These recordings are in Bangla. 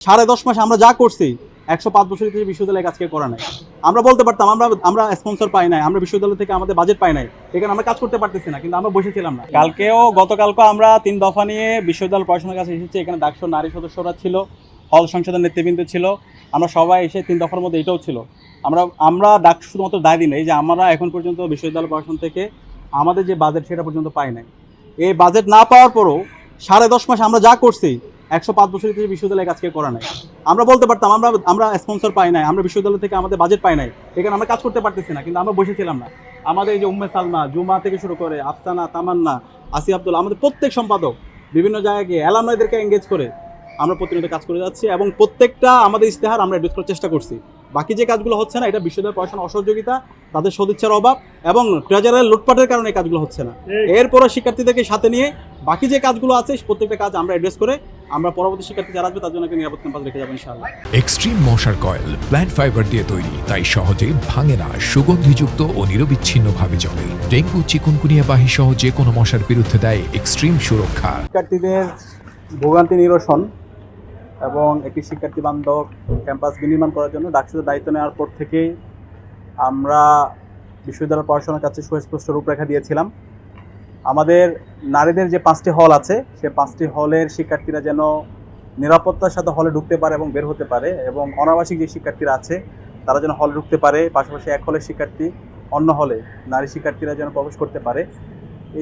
10.5 মাস আমরা যা করছি 105 বছর থেকে বিশ্ববিদ্যালয়ে কাজ করা নাই। আমরা বলতে পারতাম আমরা স্পন্সর পাই নাই, আমরা বিশ্ববিদ্যালয় থেকে আমাদের বাজেট পাই নাই, এখানে আমরা কাজ করতে পারতেছি না, কিন্তু আমরা বসেছিলাম না। গতকালকে আমরা 3 দফা নিয়ে বিশ্ববিদ্যালয় প্রশাসনের কাছে এসেছি। এখানে ডাকসুর নারী সদস্যরা ছিল, হল সংসদের নেতৃবৃন্দ ছিল, আমরা সবাই এসে 3 দফার মধ্যে এটাও ছিল। আমরা ডাকসু শুধুমাত্র দায় দিই নাই যে আমরা এখন পর্যন্ত বিশ্ববিদ্যালয় প্রশাসন থেকে আমাদের যে বাজেট সেটা পর্যন্ত পাই নাই। এই বাজেট না পাওয়ার পরও 10.5 মাস আমরা যা করছি 105 বছর থেকে বিশ্ববিদ্যালয়ে কাজ করা নাই। আমরা বলতে পারতাম আমরা স্পন্সর পাই নাই, আমরা বিশ্ববিদ্যালয় থেকে আমাদের বাজেট পাই নাই, এখানে আমরা কাজ করতে পারতেছি না, কিন্তু আমরা বসেছিলাম না। আমাদের এই যে উম্মে সালমা, জুমা থেকে শুরু করে আফসানা, তামান্না, আসি আব্দুল, আমাদের প্রত্যেক সম্পাদক বিভিন্ন জায়গায় গিয়ে অ্যালামনাইদেরকে এঙ্গেজ করে আমরা প্রতিনিয়ত কাজ করে যাচ্ছি এবং প্রত্যেকটা আমাদের ইস্তেহার আমরা এডিট করার চেষ্টা করছি। বাকি যে কাজগুলো হচ্ছে না, এটা বিশ্ববিদ্যালয় প্রশাসনের অসহযোগিতা, তাদের সদিচ্ছার অভাব এবং ট্রেজারের লুটপাটের কারণে এই কাজগুলো হচ্ছে না। এরপরও শিক্ষার্থীদেরকে সাথে নিয়ে বাকি যে কাজগুলো আছে প্রত্যেকটা কাজ আমরা অ্যাড্রেস করে আমরা পরবর্তী শিক্ষার্থী যারা আসবে তার জন্য একটা নিরাপদ ক্যাম্পাস রেখে যাবো ইনশাআল্লাহ। এক্সট্রিম মশার কয়েল প্ল্যান্ট ফাইবার দিয়ে তৈরি, তাই সহজে ভাঙে না, সুগন্ধিযুক্ত ও নিরবিচ্ছিন্নভাবে জ্বলে। ডেঙ্গু, চিকুনগুনিয়া বাহি সহ যে কোনো মশার বিরুদ্ধে দেয় এক্সট্রিম সুরক্ষা। শিক্ষার্থীদের ভোগান্তি নিরসন এবং একটি শিক্ষার্থী বান্ধব ক্যাম্পাস বিনির্মাণ করার জন্য ডাকসুদের দায়িত্ব নেওয়ার পর থেকেই আমরা বিশ্ববিদ্যালয় প্রশাসনের কাছে সুস্পষ্ট রূপরেখা দিয়েছিলাম। আমাদের নারীদের যে 5টি হল আছে, সে 5টি হলের শিক্ষার্থীরা যেন নিরাপত্তার সাথে হলে ঢুকতে পারে এবং বের হতে পারে, এবং অনাবাসিক যে শিক্ষার্থীরা আছে তারা যেন হলে ঢুকতে পারে, পাশাপাশি এক হলের শিক্ষার্থী অন্য হলে নারী শিক্ষার্থীরা যেন প্রবেশ করতে পারে।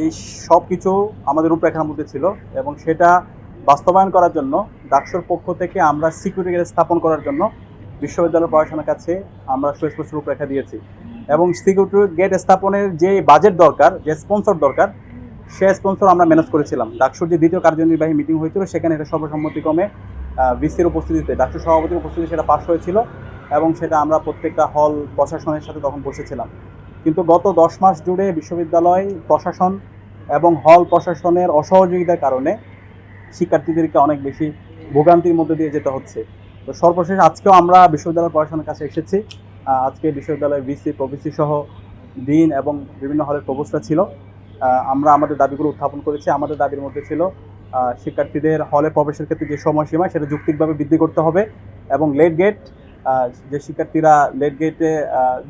এই সব কিছু আমাদের রূপরেখার মধ্যে ছিল এবং সেটা বাস্তবায়ন করার জন্য ডাকসুর পক্ষ থেকে আমরা সিকিউরিটি গেট স্থাপন করার জন্য বিশ্ববিদ্যালয় প্রশাসনের কাছে আমরা সুস্পষ্ট রূপরেখা দিয়েছি। এবং সিকিউরিটি গেট স্থাপনের যে বাজেট দরকার, যে স্পন্সর দরকার, সে স্পন্সর আমরা ম্যানেজ করেছিলাম। ডাকসুর যে দ্বিতীয় কার্যনির্বাহী মিটিং হয়েছিল সেখানে এটা সর্বসম্মতিক্রমে ভিসির উপস্থিতিতে, ডাকসুর সভাপতির উপস্থিতিতে সেটা পাস হয়েছিল এবং সেটা আমরা প্রত্যেকটা হল প্রশাসনের সাথে তখন বসেছিলাম। কিন্তু গত 10 মাস জুড়ে বিশ্ববিদ্যালয় প্রশাসন এবং হল প্রশাসনের অসহযোগিতার কারণে শিক্ষার্থীদেরকে অনেক বেশি ভোগান্তির মধ্যে দিয়ে যেতে হচ্ছে। তো সর্বশেষ আজকেও আমরা বিশ্ববিদ্যালয় প্রশাসনের কাছে এসেছি। আজকে বিশ্ববিদ্যালয়ের ভিসি, প্রভিসি সহ ডিন এবং বিভিন্ন হলের প্রভোস্টরা ছিল। আমরা আমাদের দাবিগুলো উত্থাপন করেছি। আমাদের দাবির মধ্যে ছিল শিক্ষার্থীদের হলে প্রবেশের ক্ষেত্রে যে সময়সীমা সেটা যৌক্তিকভাবে বৃদ্ধি করতে হবে এবং লেট গেট, যে শিক্ষার্থীরা লেট গেটে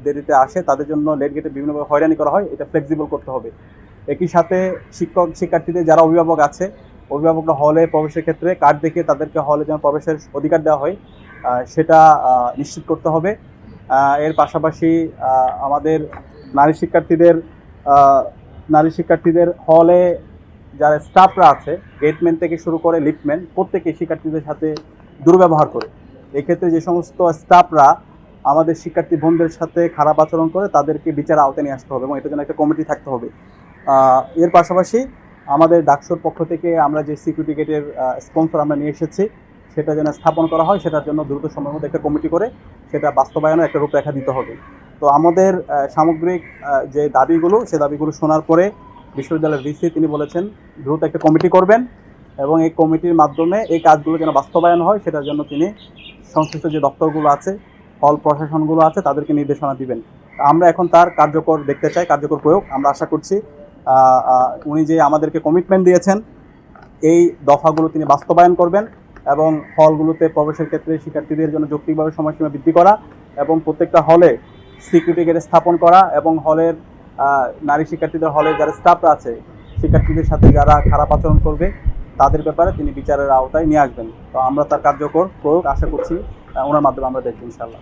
দেরিতে আসে তাদের জন্য লেট গেটে বিভিন্নভাবে হয়রানি করা হয়, এটা ফ্লেক্সিবল করতে হবে। একই সাথে শিক্ষার্থীদের যারা অভিভাবক আছে, অভিভাবকরা হলে প্রবেশের ক্ষেত্রে কার্ড দেখিয়ে তাদেরকে হলে যেন প্রবেশের অধিকার দেওয়া হয় সেটা নিশ্চিত করতে হবে। এর পাশাপাশি আমাদের নারী শিক্ষার্থীদের হলে যারা স্টাফরা আছে, গেটম্যান থেকে শুরু করে লিফটম্যান, প্রত্যেকে শিক্ষার্থীদের সাথে দুর্ব্যবহার করে। এক্ষেত্রে যে সমস্ত স্টাফরা আমাদের শিক্ষার্থী বোনদের সাথে খারাপ আচরণ করে তাদেরকে বিচার আওতায় নিয়ে আসতে হবে এবং এটার জন্য একটা কমিটি থাকতে হবে। এর পাশাপাশি আমাদের ডাকসুর পক্ষ থেকে আমরা যে সিকিউরিটি গেটের স্পন্সর আমরা নিয়ে এসেছি সেটা যেন স্থাপন করা হয়, সেটার জন্য দ্রুত সময়ের মধ্যে একটা কমিটি করে সেটা বাস্তবায়নের একটা রূপরেখা দিতে হবে। তো আমাদের সামগ্রিক যে দাবিগুলো, সে দাবিগুলো শোনার পরে বিশ্ববিদ্যালয়ের ভিসি তিনি বলেছেন দ্রুত একটা কমিটি করবেন এবং এই কমিটির মাধ্যমে এই কাজগুলো যেন বাস্তবায়ন হয় সেটার জন্য তিনি সংশ্লিষ্ট যে দপ্তরগুলো আছে, হল প্রশাসনগুলো আছে তাদেরকে নির্দেশনা দিবেন। আমরা এখন তার কার্যকর দেখতে চাই, কার্যকর প্রয়োগ। আমরা আশা করছি উনি যে আমাদেরকে কমিটমেন্ট দিয়েছেন এই দফাগুলো তিনি বাস্তবায়ন করবেন এবং হলগুলোতে প্রবেশের ক্ষেত্রে শিক্ষার্থীদের জন্য যৌক্তিকভাবে সময়সীমা বৃদ্ধি করা এবং প্রত্যেকটা হলে সিকিউরিটি গেট স্থাপন করা এবং হলের নারী শিক্ষার্থীদের হলে যারা স্টাফরা আছে শিক্ষার্থীদের সাথে যারা খারাপ আচরণ করবে তাদের ব্যাপারে তিনি বিচারের আওতায় নিয়ে আসবেন। তো আমরা তার কার্যকর প্রয়োগ আশা করছি ওনার মাধ্যমে আমরা দেখব ইনশাআল্লাহ।